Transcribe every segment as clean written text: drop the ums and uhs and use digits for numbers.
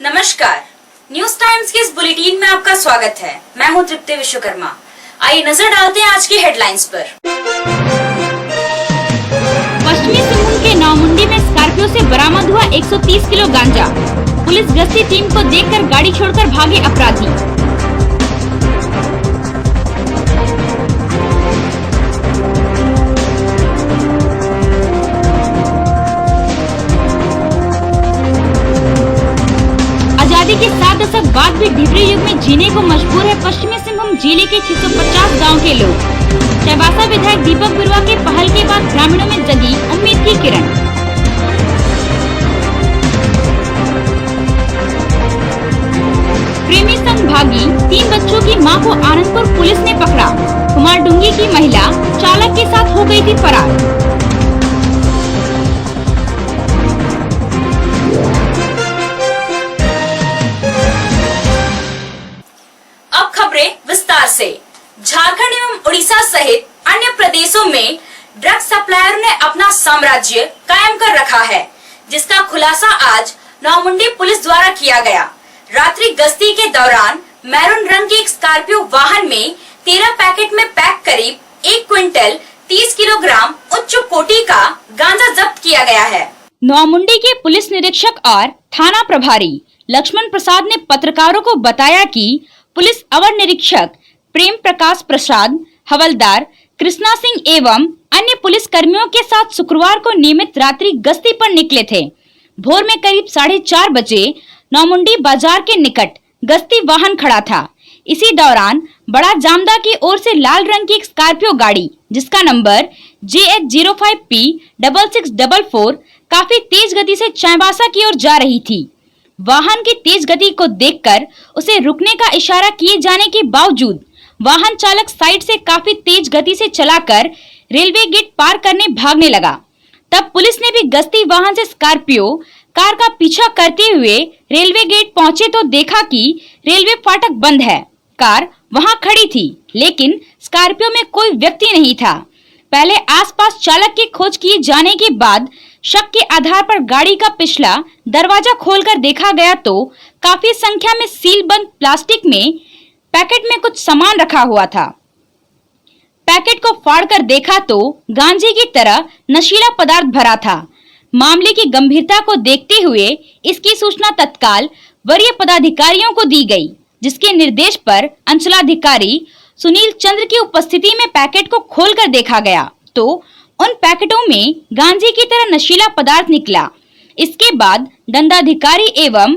नमस्कार, news times के इस बुलेटिन में आपका स्वागत है। मैं हूं तृप्ति विश्वकर्मा। आइए नजर डालते हैं आज की हेडलाइंस पर। पश्चिमी सिंहभूम के नौमुंडी में स्कॉर्पियो से बरामद हुआ 130 किलो गांजा। पुलिस गश्ती टीम को देखकर गाड़ी छोड़कर भागे अपराधी। आजादी के 7 दशक बाद भी डिबरी युग में जीने को मजबूर है पश्चिमी सिंहभूम जिले के 650 गांव के लोग। चाईबासा विधायक दीपक बिरुआ के पहल के बाद ग्रामीणों में जगी उम्मीद की किरण। प्रेमी संग भागी 3 बच्चों की मां को आनंदपुर पुलिस ने पकड़ा। कुमारडुंगी की महिला चालक के साथ हो गई थी फरार। विस्तार से झारखंड एवं उड़ीसा सहित अन्य प्रदेशों में ड्रग सप्लायरों ने अपना साम्राज्य कायम कर रखा है, जिसका खुलासा आज नौमुंडी पुलिस द्वारा किया गया। रात्रि गश्ती के दौरान मैरून रंग के एक स्कॉर्पियो वाहन में 13 पैकेट में पैक करीब 1 क्विंटल 30 किलोग्राम उच्च कोटि का गांजा जब्त किया गया है। नौमुंडी के पुलिस निरीक्षक और थाना प्रभारी लक्ष्मण प्रसाद ने पत्रकारों को बताया कि पुलिस अवर निरीक्षक प्रेम प्रकाश प्रसाद, हवलदार कृष्णा सिंह एवं अन्य पुलिस कर्मियों के साथ शुक्रवार को नियमित रात्रि गश्ती पर निकले थे। भोर में करीब 4:30 बजे नौमुंडी बाजार के निकट गश्ती वाहन खड़ा था। इसी दौरान बड़ा जामदा की ओर से लाल रंग की एक स्कॉर्पियो गाड़ी जिसका नंबर JH05P 6644 काफी तेज गति से चाईबासा की ओर जा रही थी। वाहन की तेज गति को देखकर उसे रुकने का इशारा किए जाने के बावजूद वाहन चालक साइड से काफी तेज गति से चलाकर रेलवे गेट पार करने भागने लगा। तब पुलिस ने भी गश्ती वाहन से स्कॉर्पियो कार का पीछा करते हुए रेलवे गेट पहुंचे तो देखा कि रेलवे फाटक बंद है। कार वहां खड़ी थी, लेकिन स्कॉर्पियो में कोई व्यक्ति नहीं था। पहले आसपास चालक की खोज किए जाने के बाद शक के आधार पर गाड़ी का पिछला दरवाजा खोलकर देखा गया तो काफी संख्या में सील बंद प्लास्टिक में पैकेट में कुछ सामान रखा हुआ था। पैकेट को फाड़कर देखा तो गांजे की तरह नशीला पदार्थ भरा था। मामले की गंभीरता को देखते हुए इसकी सूचना तत्काल वरीय पदाधिकारियों को दी गई, जिसके निर्देश पर अंचलाधिकारी सुनील चंद्र की उपस्थिति में पैकेट को खोलकर देखा गया तो उन पैकेटों में गांजे की तरह नशीला पदार्थ निकला। इसके बाद दंडाधिकारी एवं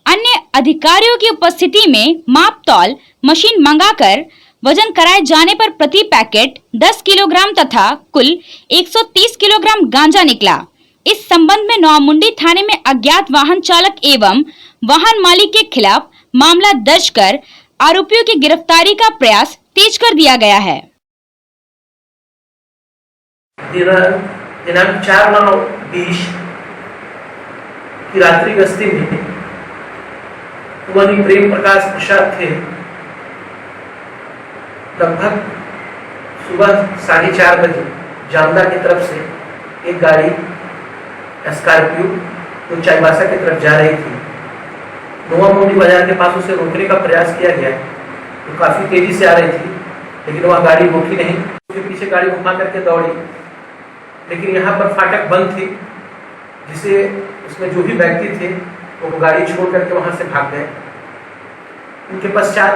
अन्य अधिकारियों की उपस्थिति में माप तौल मशीन मंगाकर वजन कराए जाने पर प्रति पैकेट 10 किलोग्राम तथा कुल 130 किलोग्राम गांजा निकला। इस संबंध में नौमुंडी थाने में अज्ञात वाहन चालक एवं वाहन मालिक के खिलाफ मामला दर्ज कर आरोपियों की गिरफ्तारी का प्रयास तेज कर दिया गया है। दिनांक 4/9/20 की रात्रि गश्ती में कुमारी प्रेम प्रकाश प्रसाद थे। लगभग सुबह 4:30 बजे जामदा की तरफ से एक गाड़ी स्कॉर्पियो तो चाईबासा की तरफ जा रही थी। नौमुंडी बाजार के पास उसे रोकने का प्रयास किया गया तो काफी तेजी से आ रही थी, लेकिन वह गाड़ी रुकी नहीं। उसके पीछे गाड़ी घुमा करके दौड़ी, लेकिन यहाँ पर फाटक बंद थी, जिसे उसमें जो भी व्यक्ति थे वो गाड़ी छोड़ करके वहां से भाग गए। उनके पश्चात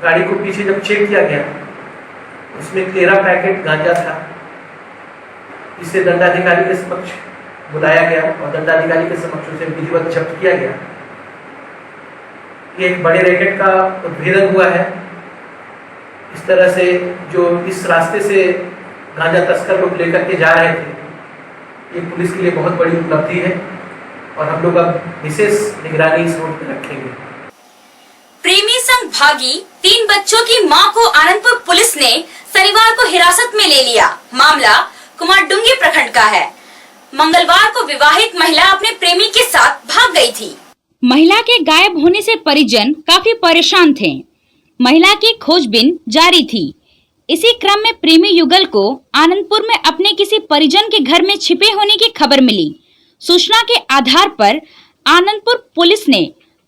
गाड़ी को पीछे जब चेक किया गया उसमें 13 पैकेट गांजा था, जिसे दंडाधिकारी के समक्ष बुलाया गया और दंडाधिकारी के समक्ष उसे विधिवत जब्त किया गया। ये एक बड़े रैकेट का उद्भेदन हुआ है। इस तरह से जो इस रास्ते से गांजा तस्कर लोग लेकर के जा रहे थे, ये पुलिस के लिए बहुत बड़ी उपलब्धि है और हम लोग अब विशेष निगरानी इस रोड पर रखेंगे। प्रेमी संग भागी 3 बच्चों की मां को आनंदपुर पुलिस ने शनिवार को हिरासत में ले लिया। मामला कुमारडुंगी प्रखंड का है। मंगलवार को विवाहित महिला अपने प्रेमी के साथ भाग गई थी। महिला के गायब होने से परिजन काफी परेशान थे। महिला की खोजबीन जारी थी। इसी क्रम में प्रेमी युगल को आनंदपुर में अपने किसी परिजन के घर में छिपे होने की खबर मिली। सूचना के आधार पर आनंदपुर पुलिस ने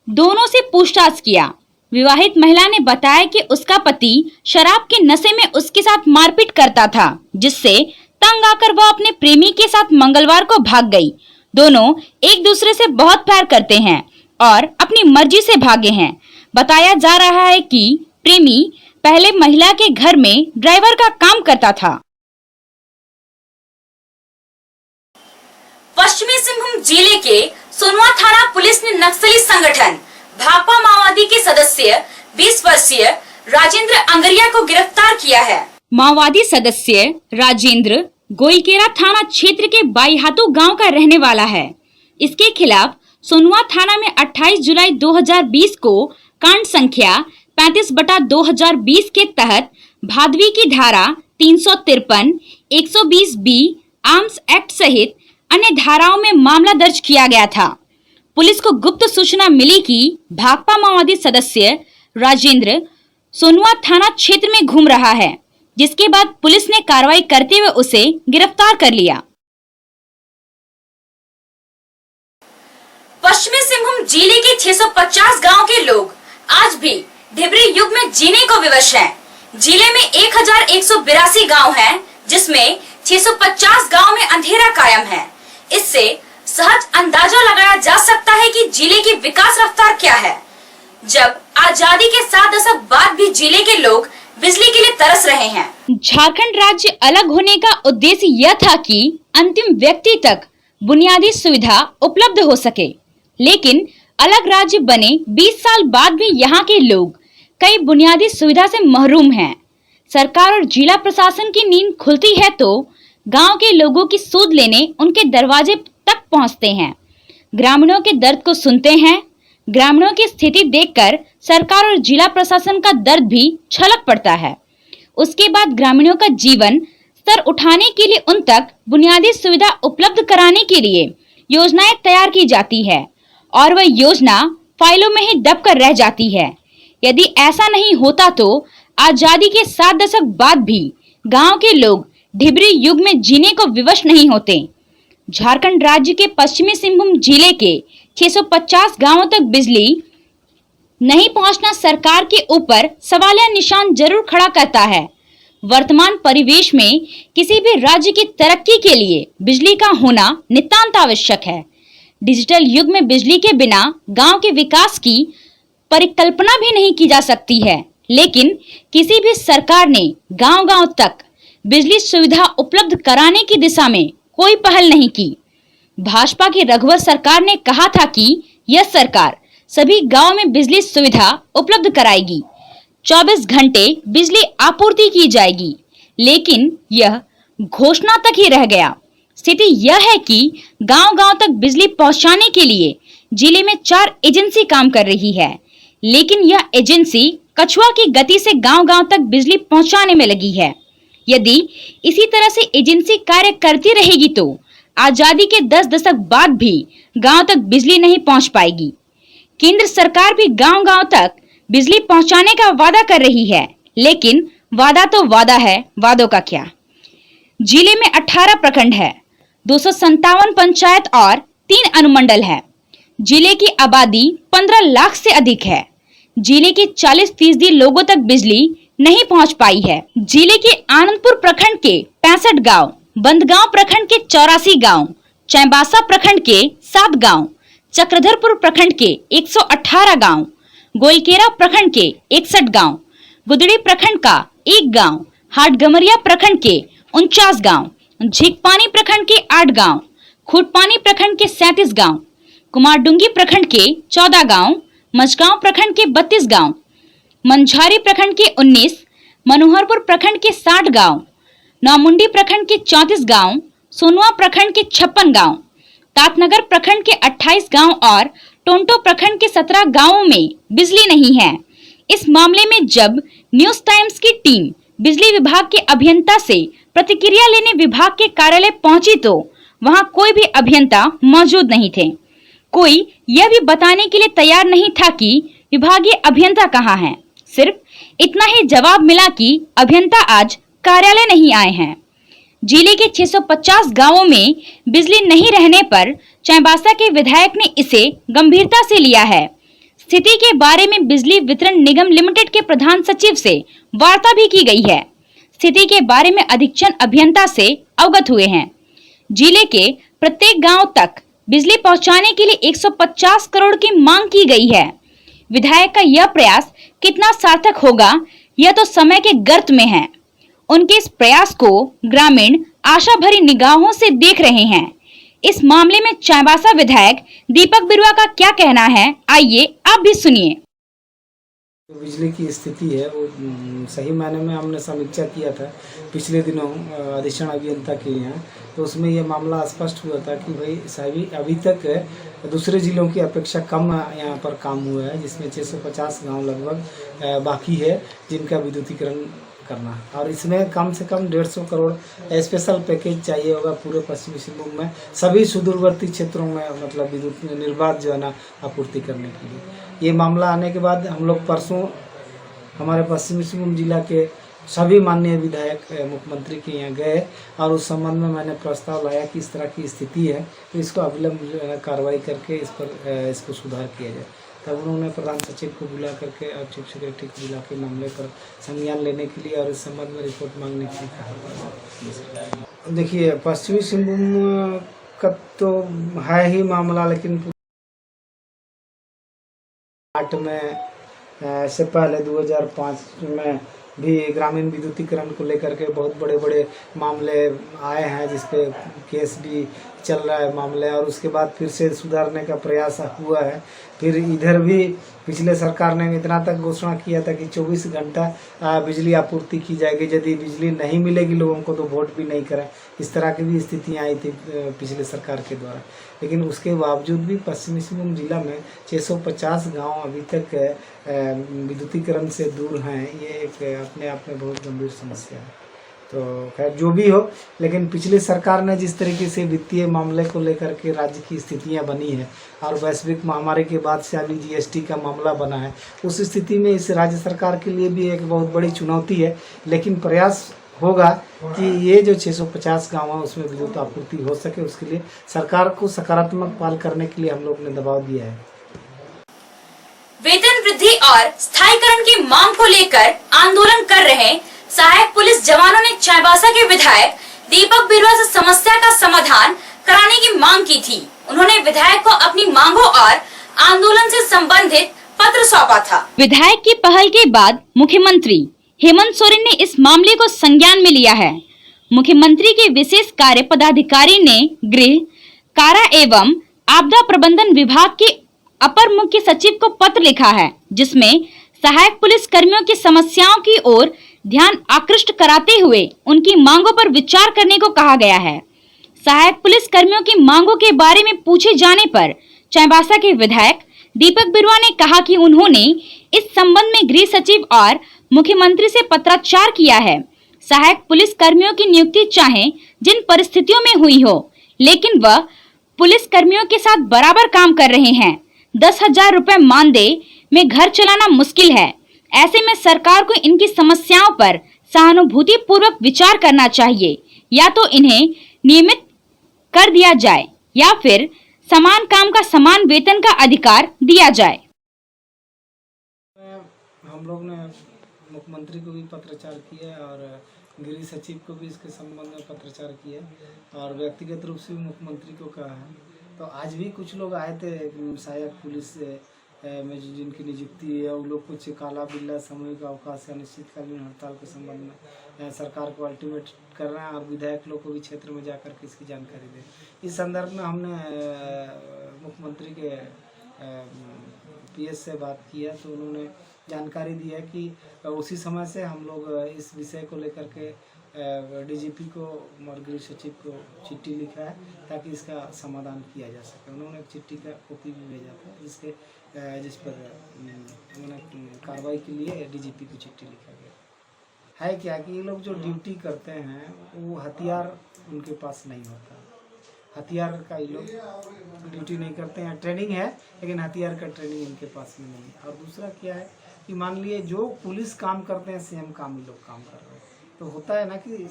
दोनों से पूछताछ किया। विवाहित महिला ने बताया कि उसका पति शराब के नशे में उसके साथ मारपीट करता था, जिससे तंग आकर वह अपने प्रेमी के साथ मंगलवार को भाग गई। दोनों एक दूसरे से बहुत प्यार करते हैं और अपनी मर्जी से भागे हैं। बताया जा रहा है कि प्रेमी पहले महिला के घर में ड्राइवर का काम करता था। पश्चिमी सिंहभूम जिले के सोनवा थाना पुलिस ने नक्सली संगठन भाकपा माओवादी के सदस्य 20 वर्षीय राजेंद्र अंगरिया को गिरफ्तार किया है। माओवादी सदस्य राजेंद्र गोइलकेरा थाना क्षेत्र के बाईहातू गांव का रहने वाला है। इसके खिलाफ सोनवा थाना में 28 जुलाई 2020 को कांड संख्या 35/2020 के तहत भादवी की धारा 353, 120 बी आर्म्स एक्ट सहित अन्य धाराओं में मामला दर्ज किया गया था। पुलिस को गुप्त सूचना मिली कि भाकपा माओवादी सदस्य राजेंद्र सोनवा थाना क्षेत्र में घूम रहा है, जिसके बाद पुलिस ने कार्रवाई करते हुए उसे गिरफ्तार कर लिया। पश्चिमी सिंहभूम जिले के 650 गांव के लोग आज भी ढिबरी युग में जीने को विवश हैं। जिले में 1182 गांव हैं, जिसमें 650 गांव में अंधेरा कायम है। इससे सहज अंदाजा लगाया जा सकता है कि जिले की विकास रफ्तार क्या है, जब आजादी के 7 दशक बाद भी जिले के लोग बिजली के लिए तरस रहे हैं। झारखंड राज्य अलग होने का उद्देश्य यह था कि अंतिम व्यक्ति तक बुनियादी सुविधा उपलब्ध हो सके, लेकिन अलग राज्य बने 20 साल बाद भी यहाँ के लोग कई बुनियादी सुविधा से महरूम हैं। सरकार और जिला प्रशासन की नींद खुलती है तो गांव के लोगों की सूद लेने उनके दरवाजे तक पहुंचते हैं, ग्रामीणों के दर्द को सुनते हैं। ग्रामीणों की स्थिति देखकर सरकार और जिला प्रशासन का दर्द भी छलक पड़ता है। उसके बाद ग्रामीणों का जीवन स्तर उठाने के लिए उन तक बुनियादी सुविधा उपलब्ध कराने के लिए योजनाएं तैयार की जाती है और वह योजना फाइलों में ही दबकर रह जाती है। यदि ऐसा नहीं होता तो आजादी के 7 दशक बाद भी गांव के लोग ढिबरी युग में जीने को विवश नहीं होते। झारखंड राज्य के पश्चिमी सिंहभूम जिले के 650 गांवों तक बिजली नहीं पहुंचना सरकार के ऊपर सवालिया निशान जरूर खड़ा करता है। वर्तमान परिवेश में किसी भी राज्य की तरक्की के लिए बिजली का होना नितांत आवश्यक है। डिजिटल युग में बिजली के बिना गांव के विकास की परिकल्पना भी नहीं की जा सकती है, लेकिन किसी भी सरकार ने गांव-गांव तक बिजली सुविधा उपलब्ध कराने की दिशा में कोई पहल नहीं की। भाजपा की रघुवर सरकार ने कहा था कि यह सरकार सभी गांवों में बिजली सुविधा उपलब्ध कराएगी, 24 घंटे बिजली आपूर्ति की जाएगी, लेकिन यह घोषणा तक ही रह गया। स्थिति यह है कि गांव-गांव तक बिजली पहुंचाने के लिए जिले में 4 एजेंसी काम कर रही है, लेकिन यह एजेंसी कछुआ की गति से गांव-गांव तक बिजली पहुंचाने में लगी है। यदि इसी तरह से एजेंसी कार्य करती रहेगी तो आजादी के 10 दशक बाद भी गांव तक बिजली नहीं पहुंच पाएगी। केंद्र सरकार भी गांव-गांव तक बिजली पहुंचाने का वादा कर रही है, लेकिन वादा तो वादा है, वादों का क्या। जिले में 18 प्रखंड है, 257 पंचायत और 3 अनुमंडल है। जिले की आबादी 15 लाख से अधिक है। जिले के 40% लोगों तक बिजली नहीं पहुंच पाई है। जिले के आनंदपुर प्रखंड के 65 गांव, बंदगांव प्रखंड के 84 गांव, चैबासा प्रखंड के 7 गांव, चक्रधरपुर प्रखंड के 118 गांव, गोइलकेरा प्रखंड के 61 गांव, गुदड़ी प्रखंड का 1 गांव, हाटगमरिया प्रखंड के 49 गांव, झीकपानी प्रखंड के 8 गांव, खूटपानी प्रखंड के 37 गांव, कुमारडुंगी प्रखंड के 14 गांव, मझगांव प्रखंड के 32 गांव, मंझारी प्रखंड के 19, मनोहरपुर प्रखंड के 60 गांव, नौमुंडी प्रखंड के 34 गांव, सोनवा प्रखंड के 56 गांव, तातनगर प्रखंड के 28 गांव और टोंटो प्रखंड के 17 गांवों में बिजली नहीं है। इस मामले में जब न्यूज टाइम्स की टीम बिजली विभाग के अभियंता से प्रतिक्रिया लेने विभाग के कार्यालय पहुंची तो वहां कोई भी अभियंता मौजूद नहीं थे। कोई यह भी बताने के लिए तैयार नहीं था कि विभागीय अभियंता कहाँ हैं। सिर्फ इतना ही जवाब मिला कि अभियंता आज कार्यालय नहीं आए हैं। जिले के 650 गांवों में बिजली नहीं रहने पर चैबासा के विधायक ने इसे गंभीरता से लिया है। स्थिति के बारे में बिजली वितरण निगम लिमिटेड के प्रधान सचिव से वार्ता भी की गई है। स्थिति के बारे में अधीक्षण अभियंता से अवगत हुए हैं। जिले के प्रत्येक गांव तक बिजली पहुंचाने के लिए 150 करोड़ की मांग की गई है। विधायक का यह प्रयास कितना सार्थक होगा, यह तो समय के गर्त में है। उनके इस प्रयास को ग्रामीण आशा भरी निगाहों से देख रहे हैं। इस मामले में चाईबासा विधायक दीपक बिरुआ का क्या कहना है, आइए आप भी सुनिए। बिजली की स्थिति है वो सही मायने में हमने समीक्षा किया था पिछले दिनों अधीक्षण अभियंता के यहाँ, तो उसमें ये मामला स्पष्ट हुआ था कि भाई सभी अभी तक दूसरे जिलों की अपेक्षा कम यहाँ पर काम हुआ है, जिसमें 650 गांव लगभग बाकी है जिनका विद्युतीकरण करना, और इसमें कम से कम 150 करोड़ स्पेशल पैकेज चाहिए होगा पूरे पश्चिमी सिंहभूम में सभी सुदूरवर्ती क्षेत्रों में, मतलब विद्युत निर्बाध जो है ना आपूर्ति करने के लिए। ये मामला आने के बाद हम लोग परसों हमारे पश्चिमी सिंहभूम जिला के सभी माननीय विधायक मुख्यमंत्री के यहाँ गए और उस संबंध में मैंने प्रस्ताव लाया कि इस तरह की स्थिति है तो इसको अविलंब कार्रवाई करके इसको सुधार किया जाए। तब उन्होंने प्रधान सचिव को बुला करके और चीफ सेक्रेटरी को बुला के मामले पर संज्ञान लेने के लिए और इस संबंध में रिपोर्ट मांगने के लिए कहा। देखिए, पश्चिमी सिंहभूम का तो है ही मामला, लेकिन 8 में से पहले 2005 में भी ग्रामीण विद्युतीकरण को लेकर के बहुत बड़े बड़े मामले आए हैं, जिसपे केस भी चल रहा है मामले, और उसके बाद फिर से सुधारने का प्रयास हुआ है। फिर इधर भी पिछले सरकार ने इतना तक घोषणा किया था कि 24 घंटा बिजली आपूर्ति की जाएगी, यदि बिजली नहीं मिलेगी लोगों को तो वोट भी नहीं करें, इस तरह की भी स्थितियाँ आई थी पिछले सरकार के द्वारा। लेकिन उसके बावजूद भी पश्चिमी सिंहभूम जिला में 650 गांव अभी तक विद्युतीकरण से दूर हैं। ये एक अपने आप में बहुत गंभीर समस्या है। तो खैर जो भी हो, लेकिन पिछली सरकार ने जिस तरीके से वित्तीय मामले को लेकर के राज्य की स्थितियां बनी है और वैश्विक महामारी के बाद से अभी जीएसटी का मामला बना है, उस स्थिति में इस राज्य सरकार के लिए भी एक बहुत बड़ी चुनौती है। लेकिन प्रयास होगा कि ये जो 650 गाँव है उसमें विद्युत आपूर्ति हो सके, उसके लिए सरकार को सकारात्मक पहल करने के लिए हम लोग ने दबाव दिया है। वेतन वृद्धि और स्थायीकरण की मांग को लेकर आंदोलन कर रहे सहायक पुलिस जवानों ने चाईबासा के विधायक दीपक बिरुआ से समस्या का समाधान कराने की मांग की थी। उन्होंने विधायक को अपनी मांगों और आंदोलन से संबंधित पत्र सौंपा था। विधायक की पहल के बाद मुख्यमंत्री हेमंत सोरेन ने इस मामले को संज्ञान में लिया है। मुख्यमंत्री के विशेष कार्य पदाधिकारी ने गृह, कारा एवं आपदा प्रबंधन विभाग के अपर मुख्य सचिव को पत्र लिखा है, जिसमें सहायक पुलिस कर्मियों की समस्याओं की ओर ध्यान आकृष्ट कराते हुए उनकी मांगों पर विचार करने को कहा गया है। सहायक पुलिस कर्मियों की मांगों के बारे में पूछे जाने पर चाईबासा के विधायक दीपक बिरुआ ने कहा कि उन्होंने इस संबंध में गृह सचिव और मुख्यमंत्री से पत्राचार किया है। सहायक पुलिस कर्मियों की नियुक्ति चाहे जिन परिस्थितियों में हुई हो, लेकिन वह पुलिस कर्मियों के साथ बराबर काम कर रहे हैं। 10,000 रुपए मानदेय में घर चलाना मुश्किल है। ऐसे में सरकार को इनकी समस्याओं पर सहानुभूति पूर्वक विचार करना चाहिए, या तो इन्हें नियमित कर दिया जाए या फिर समान काम का समान वेतन का अधिकार दिया जाए। हम लोग ने मुख्यमंत्री को भी पत्राचार किया और गृह सचिव को भी इसके संबंध में पत्राचार किया और व्यक्तिगत रूप से मुख्यमंत्री को कहा है। तो आज भी कुछ लोग आए थे सहायक पुलिस में जिनकी नियुक्ति है, वो लोग कुछ काला बिल्ला सामूहिक अवकाश या निश्चितकालीन हड़ताल के संबंध में सरकार को अल्टीमेट कर रहे हैं और विधायक लोग को भी क्षेत्र में जाकर के इसकी जानकारी दें। इस संदर्भ में हमने मुख्यमंत्री के पीएस से बात किया तो उन्होंने जानकारी दी है कि उसी समय से हम लोग इस विषय को लेकर के डीजीपी को और गृह सचिव को चिट्ठी लिखा है ताकि इसका समाधान किया जा सके। उन्होंने एक चिट्ठी का कॉपी भी भेजा था जिस पर उन्होंने कार्रवाई के लिए डीजीपी को चिट्ठी लिखा गया है। क्या कि ये लोग जो ड्यूटी करते हैं वो हथियार उनके पास नहीं होता, हथियार का ये लोग ड्यूटी नहीं करते हैं। ट्रेनिंग है लेकिन हथियार का ट्रेनिंग इनके पास में नहीं है। और दूसरा क्या है कि मान लिए जो पुलिस काम करते हैं सेम काम ये लोग काम कर रहे हैं, तो होता है ना कि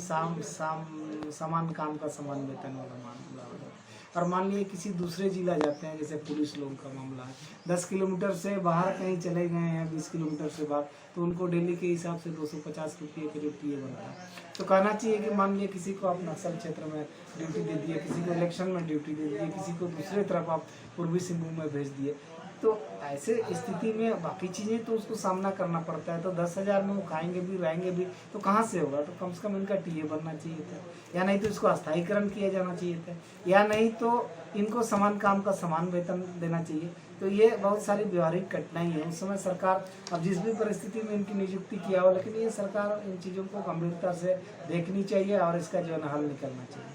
समान काम का समान वेतन वाला मामला। और मान लीजिए किसी दूसरे जिला जाते हैं, जैसे पुलिस लोगों का मामला है, 10 किलोमीटर से बाहर कहीं चले गए हैं, 20 किलोमीटर से बाहर, तो उनको डेली के हिसाब से 250 रुपये का जो PA बनता है। तो कहना चाहिए कि मान लीजिए किसी को आप नक्सल क्षेत्र में ड्यूटी दे दिए, किसी को इलेक्शन में ड्यूटी दे दिए, किसी को दूसरे तरफ आप पूर्वी सिंहभूम में भेज दिए, तो ऐसे स्थिति में बाकी चीज़ें तो उसको सामना करना पड़ता है। तो 10,000 में वो खाएंगे भी रहेंगे भी तो कहाँ से होगा? तो कम से कम इनका TA बनना चाहिए था, या नहीं तो इसको अस्थायीकरण किया जाना चाहिए था, या नहीं तो इनको समान काम का समान वेतन देना चाहिए। तो ये बहुत सारी व्यवहारिक कठिनाई है। उस समय सरकार अब जिस भी परिस्थिति में इनकी नियुक्ति किया हो, लेकिन ये सरकार इन चीज़ों को गंभीरता से देखनी चाहिए और इसका जो है हल निकलना चाहिए।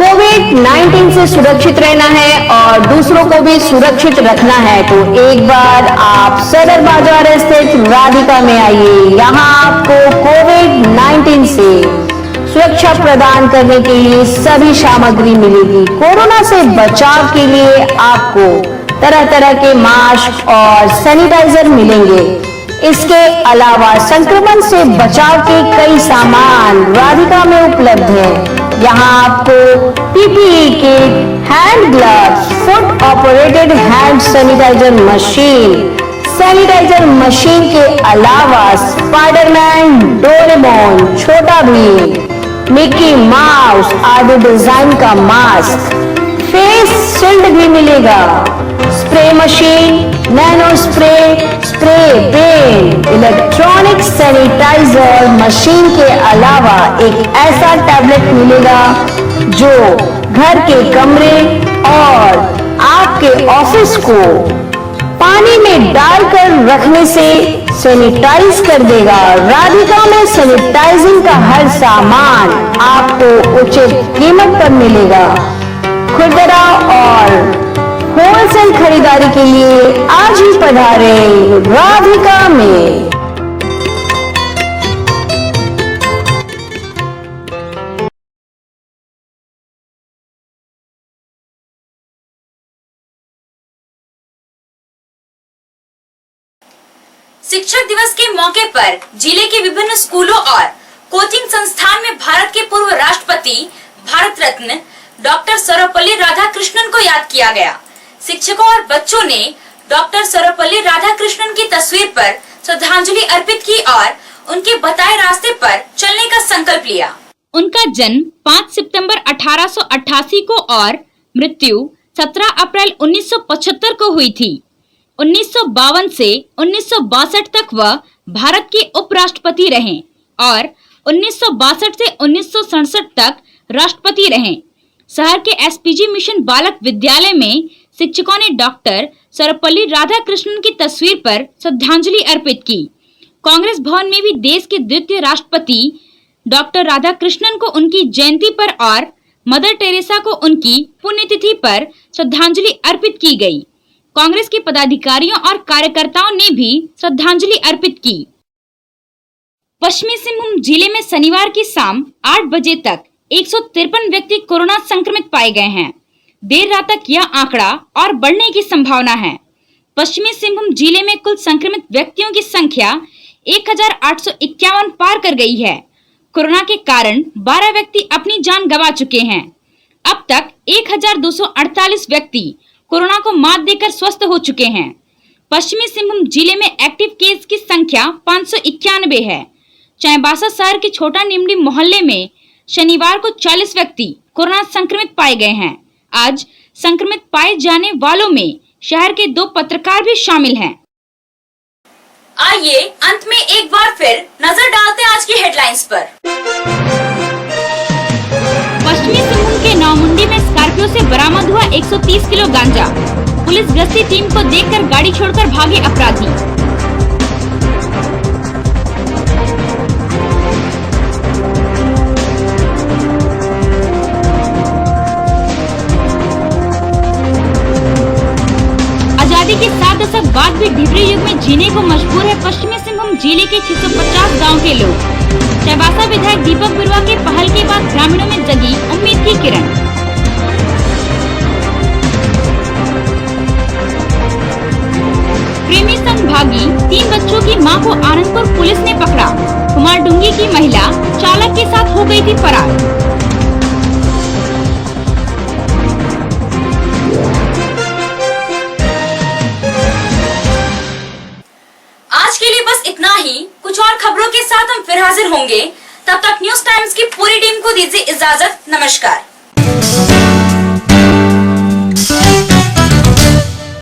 कोविड-19 से सुरक्षित रहना है और दूसरों को भी सुरक्षित रखना है तो एक बार आप सदर बाजार स्थित राधिका में आइए। यहाँ आपको कोविड-19 से सुरक्षा प्रदान करने के लिए सभी सामग्री मिलेगी। कोरोना से बचाव के लिए आपको तरह तरह के मास्क और सैनिटाइजर मिलेंगे। इसके अलावा संक्रमण से बचाव के कई सामान राधिका में उपलब्ध हैं। यहाँ आपको PPE kit, hand gloves, foot operated hand sanitiser machine के अलावा Spiderman, Doraemon, Chhota Bheem, Mickey Mouse आदि डिजाइन का मास्क, फेस शील्ड भी मिलेगा। Spray machine, nano spray, pen, electronic sanitiser machine के अलावा एक ऐसा टैबलेट मिलेगा जो घर के कमरे और आपके ऑफिस को पानी में डालकर रखने से सैनिटाइज कर देगा। राधिका में सैनिटाइजिंग का हर सामान आपको उचित कीमत पर मिलेगा। खुदरा और होलसेल खरीदारी के लिए आज ही पधारे राधिका में। शिक्षक दिवस के मौके पर जिले के विभिन्न स्कूलों और कोचिंग संस्थान में भारत के पूर्व राष्ट्रपति भारत रत्न डॉक्टर सर्वपल्ली राधाकृष्णन को याद किया गया। शिक्षकों और बच्चों ने डॉक्टर सर्वपल्ली राधाकृष्णन की तस्वीर पर श्रद्धांजलि अर्पित की और उनके बताए रास्ते पर चलने का संकल्प लिया। उनका जन्म 5 सितंबर 1888 को और मृत्यु 17 अप्रैल 1975 को हुई थी। 1952 से 1962 तक वह भारत के उपराष्ट्रपति रहे और 1962 से 1967 तक राष्ट्रपति रहे। शहर के SPG मिशन बालक विद्यालय में शिक्षकों ने डॉक्टर सर्वपल्ली राधाकृष्णन की तस्वीर पर श्रद्धांजलि अर्पित की। कांग्रेस भवन में भी देश के द्वितीय राष्ट्रपति डॉक्टर राधाकृष्णन को उनकी जयंती पर और मदर टेरेसा को उनकी पुण्यतिथि पर श्रद्धांजलि अर्पित की गई। कांग्रेस के पदाधिकारियों और कार्यकर्ताओं ने भी श्रद्धांजलि अर्पित की। पश्चिमी सिंहभूम जिले में शनिवार की शाम 8 बजे तक 153 व्यक्ति कोरोना संक्रमित पाए गए हैं। देर रात तक यह आंकड़ा और बढ़ने की संभावना है। पश्चिमी सिंहभूम जिले में कुल संक्रमित व्यक्तियों की संख्या 1851 पार कर गई है। कोरोना के कारण 12 व्यक्ति अपनी जान गंवा चुके हैं। अब तक 1248 व्यक्ति कोरोना को मात देकर स्वस्थ हो चुके हैं। पश्चिमी सिंहभूम जिले में एक्टिव केस की संख्या 591 है। चाईबासा शहर के छोटा निमडी मोहल्ले में शनिवार को 40 व्यक्ति कोरोना संक्रमित पाए गए हैं। आज संक्रमित पाए जाने वालों में शहर के 2 पत्रकार भी शामिल हैं। आइए अंत में एक बार फिर नजर डालते हैं आज की हेडलाइंस पर। पश्चिमी सिंहभूम के नौमुंडी में स्कॉर्पियो से बरामद हुआ 130 किलो गांजा। पुलिस गश्ती टीम को देखकर गाड़ी छोड़कर भागे अपराधी। आजादी के 7 दशक बाद भी ढिबरी युग में जीने को मजबूर है पश्चिमी सिंहभूम जिले के 650 गांव के लोग। चाईबासा विधायक दीपक बिरुआ के पहल के बाद ग्रामीणों में जगी उम्मीद की किरण। प्रेमी संग भागी 3 बच्चों की मां को आनंदपुर पुलिस ने पकड़ा। कुमारडुंगी की महिला चालक के साथ हो गई थी फरार। ही कुछ और खबरों के साथ हम फिर हाजिर होंगे। तब तक न्यूज टाइम्स की पूरी टीम को दीजिए इजाजत। नमस्कार।